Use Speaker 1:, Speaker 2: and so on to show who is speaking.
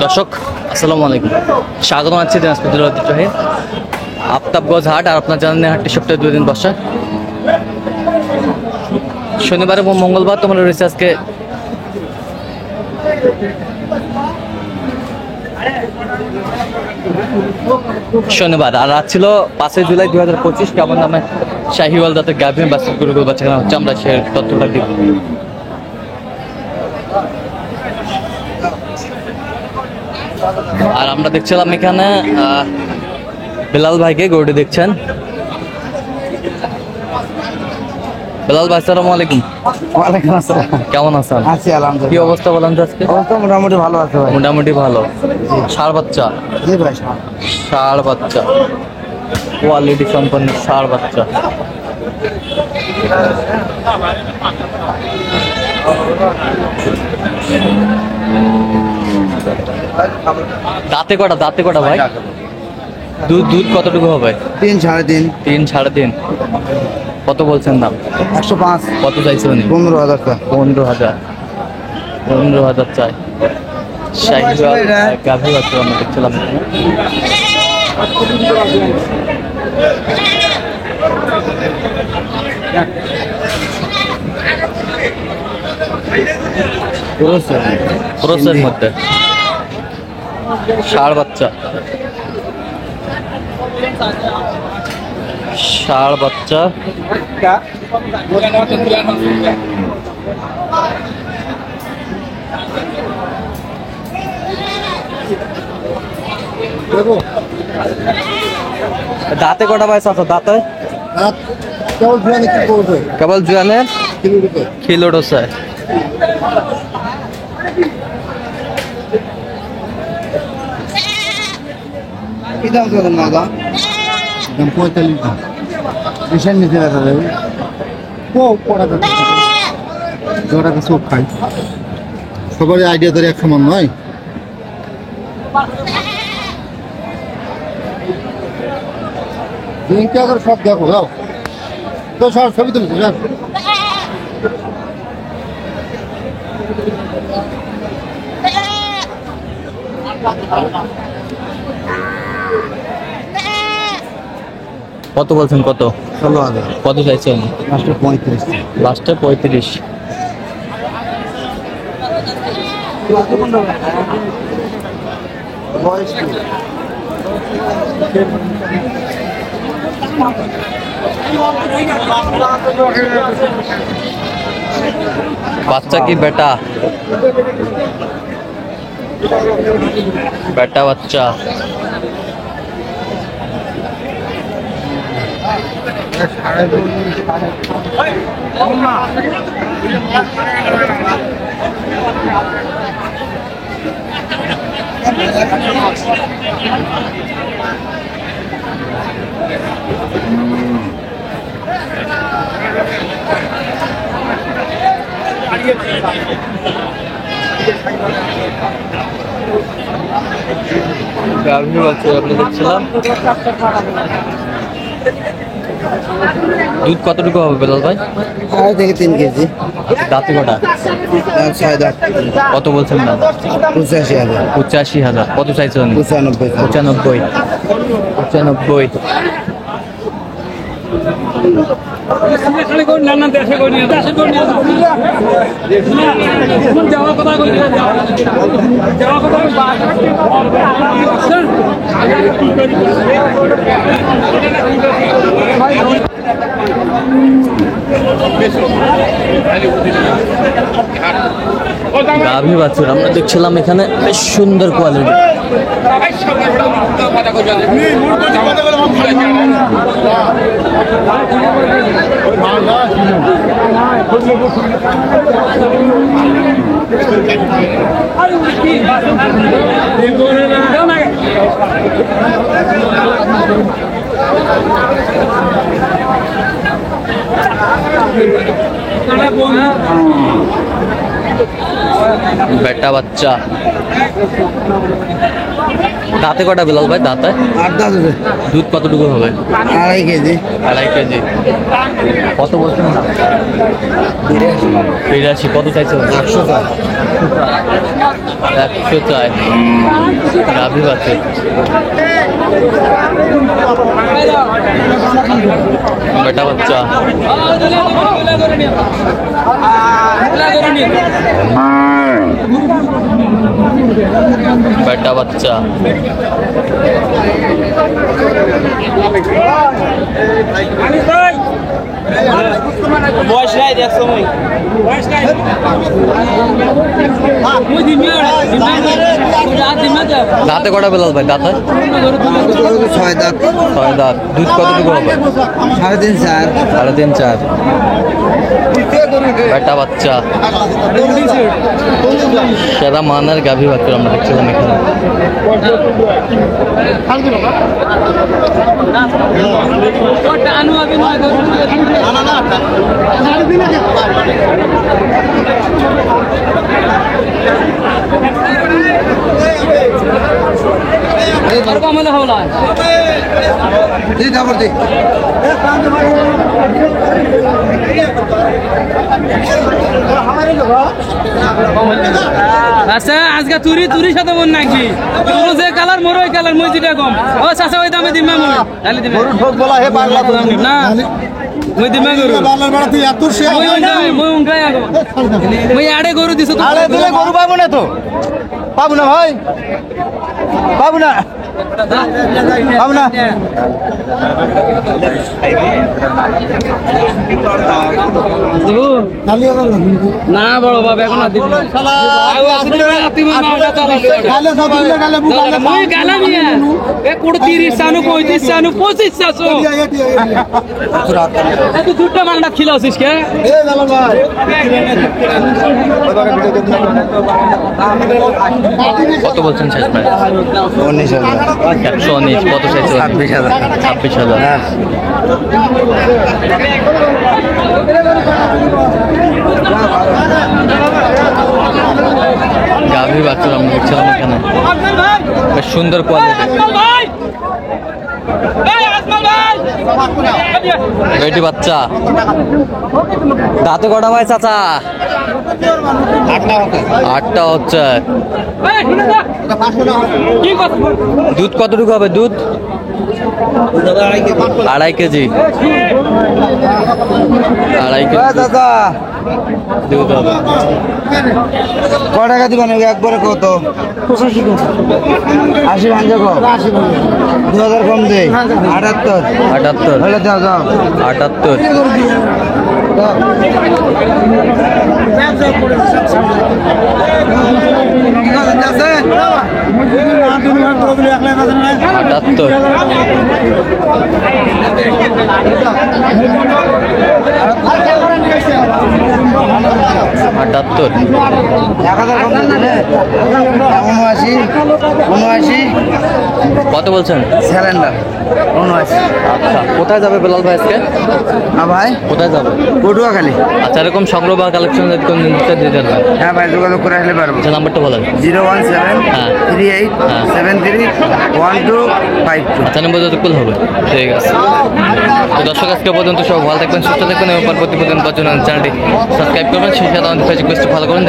Speaker 1: দর্শক আসসালামু আলাইকুম, স্বাগত জানাচ্ছি দিনাজপুর জেলার ঐতিহ্যবাহী আফতাবগঞ্জ হাট। আর আপনার জানেন হাটটি সপ্তাহে 2 দিন বসে, শনিবার এবং মঙ্গলবার। তোমার রয়েছে আজকে শনিবার, আর রাত ছিল 5 জুলাই 2025। কেমন নামে শাহিওয়াল দাঁতের গাভী বাছুর গরু বাচ্চা কেনা হচ্ছে, আমরা সে তথ্যটা দিব। আর আমরা দেখছিলাম এখানে বেলাল ভাইকে, গরুটি দেখছেন। বেলাল ভাই আসসালামু আলাইকুম।
Speaker 2: ওয়ালাইকুম আসসালাম।
Speaker 1: কেমন আছেন?
Speaker 2: আছি আলহামদুলিল্লাহ।
Speaker 1: কি অবস্থা বলেন তো আজকে?
Speaker 2: অবস্থা মোটামুটি ভালো আছে ভাই।
Speaker 1: মোটামুটি ভালো। ষাঁড় বাচ্চা?
Speaker 2: জি ভাই।
Speaker 1: ষাঁড় বাচ্চা, কোয়ালিটি সম্পন্ন ষাঁড় বাচ্চা। দাঁতে কটা ভাই? দুধ কতটুকু হবে?
Speaker 2: 3 3.5।
Speaker 1: 3 3.5। কত বলছেন দাম?
Speaker 2: 105।
Speaker 1: কত চাইছেন?
Speaker 2: 15,000 টাকা।
Speaker 1: 15,000 চাই। শাহিওয়াল গাভী বাচ্চা আমরা দেখছিলাম। ক্রসের মধ্যে ষাঁড় বাচ্চা। দাঁতে কটা পাইছে? দাঁতে কেবল জুয়ানের খিলোট আছে।
Speaker 2: কি দাম করেন না দাম? 45 দাম। বিশাল নিচে রাখা যাবে। জোড়াকে সব খাই। সবারই আইডিয়া ধরে এক সমান নয়। দিনকে আবার সব দেখো যাও তো, সব ছবি তুলছে যাও।
Speaker 1: কত বলছেন? কত?
Speaker 2: 16,000।
Speaker 1: কত চাইছেন?
Speaker 2: লাস্টে 35।
Speaker 1: লাস্টে 35। বাচ্চা কি বেটা? বেটা বাচ্চা। গাভী বাচ্চা আপনি দেখছিলাম। দুধ কতটুকু হবে বেলাল ভাই?
Speaker 2: 2.5 থেকে 3 কেজি।
Speaker 1: দাঁতে কটা?
Speaker 2: 6 দাঁত।
Speaker 1: কত বলছেন না?
Speaker 2: 85,000।
Speaker 1: 85,000। কত চাইছেন?
Speaker 2: 95।
Speaker 1: 95। গাভী বাছুর আমরা দেখছিলাম এখানে, বেশ সুন্দর কোয়ালিটি। বেটা বাচ্চা। দাঁতে কটা বিলাল ভাই দাঁতে?
Speaker 2: 8 দাঁত হবে।
Speaker 1: দুধ কতটুকু হবে?
Speaker 2: 2.5 কেজি।
Speaker 1: 2.5 কেজি। কত বলছেন দাম? 83। কত চাইছে?
Speaker 2: 100 টাকা।
Speaker 1: 100 চাই। গাভী আছে। বেটা বাচ্চা। বেটা বাচ্চা।
Speaker 3: বয়স নাই দেখছো মই বয়স নাই
Speaker 1: দাঁতে কটা বেলাল ভাই দাঁতে?
Speaker 2: 6 দাঁত।
Speaker 1: 6 দাঁত। দুধ কতটুকু হবে?
Speaker 2: 3.5 4।
Speaker 1: 3.5 4। বেটা বাচ্চা। সেরা মানের গাভী বাচ্চা আমরা দেখছিলাম এখানে।
Speaker 2: দি খবর দি।
Speaker 3: আচ্ছা আজকে তুরি তুরি সাথে মন নাকি তোর যে কালার মোর ওই কালার মই যেটা কম ও চাচা ওই দামে দিমা মই তাহলে দিমা
Speaker 2: গরু ঠোক বলা হে পাগলা
Speaker 3: না মই দিমা গরু
Speaker 2: বালার বেড়া তুই এত সে
Speaker 3: মই ওই দামে মই উঙ্কাই আগো মই আড়ে গরু দিছো তো
Speaker 2: আরে দিলে গরু পাবো না তো। পাবো না ভাই। পাবো না। পাবো না।
Speaker 3: না বড় বাবা এখন আর দিবি মই গালা নিয়া এ কোড় 30 সানু 35 সানু 25 সাসো তুই দুটো মালটা খিলাছিস কে
Speaker 1: কত বলছেন শেষ ভাই?
Speaker 2: 19,000।
Speaker 1: 119। কত চাইছে?
Speaker 2: 26,000।
Speaker 1: 26,000।
Speaker 2: হ্যাঁ।
Speaker 1: গাভী বাচ্চা আমরা দেখছিলাম এখানে। বেশ সুন্দর কোয়ালিটি। বেটি বাচ্চা। দাঁতে কটা ভাই চাচা? 8টা হচ্ছে। দুধ কতটুকু হবে? দুধ 2.5 কেজি। 2.5 কেজি
Speaker 2: দাদা
Speaker 1: দুধ হবে।
Speaker 2: ক টাকা দিবেন একবারে কত? 80 ভাঙে কো 2000 কম দে 78।
Speaker 1: 78।
Speaker 2: হলে দাও দাও
Speaker 1: 78।
Speaker 2: আছে
Speaker 1: 78। আটাত্তর।
Speaker 2: 1000 কম দে 79 79।
Speaker 1: কত বলছেন?
Speaker 2: সিলিন্ডার 79।
Speaker 1: আচ্ছা, কোথায় যাবে বেলাল ভাই আজকে?
Speaker 2: হ্যাঁ ভাই
Speaker 1: কোথায় যাবে?
Speaker 2: পটুয়াখালী।
Speaker 1: আচ্ছা, এরকম সংগ্রহ বা কালেকশন যদি কোন দিন দিয়ে দেন ভাই।
Speaker 2: হ্যাঁ ভাই যোগাযোগ করে আসলে পারবো।
Speaker 1: আচ্ছা, নাম্বারটা বলেন।
Speaker 2: 017
Speaker 1: হ্যাঁ।
Speaker 2: 38
Speaker 1: হ্যাঁ।
Speaker 2: 73 1252।
Speaker 1: আচ্ছা, নম্বর যতক্ষণ হবে। ঠিক আছে। তো দর্শক, আজকে পর্যন্ত সব ভালো থাকবেন, সুস্থ থাকবেন এবং পরবর্তী পর্যন্ত চ্যানেলটি সাবস্ক্রাইব করবেন। সেই সাথে আমাদের ফেসবুক পেজটি ফলো করবেন।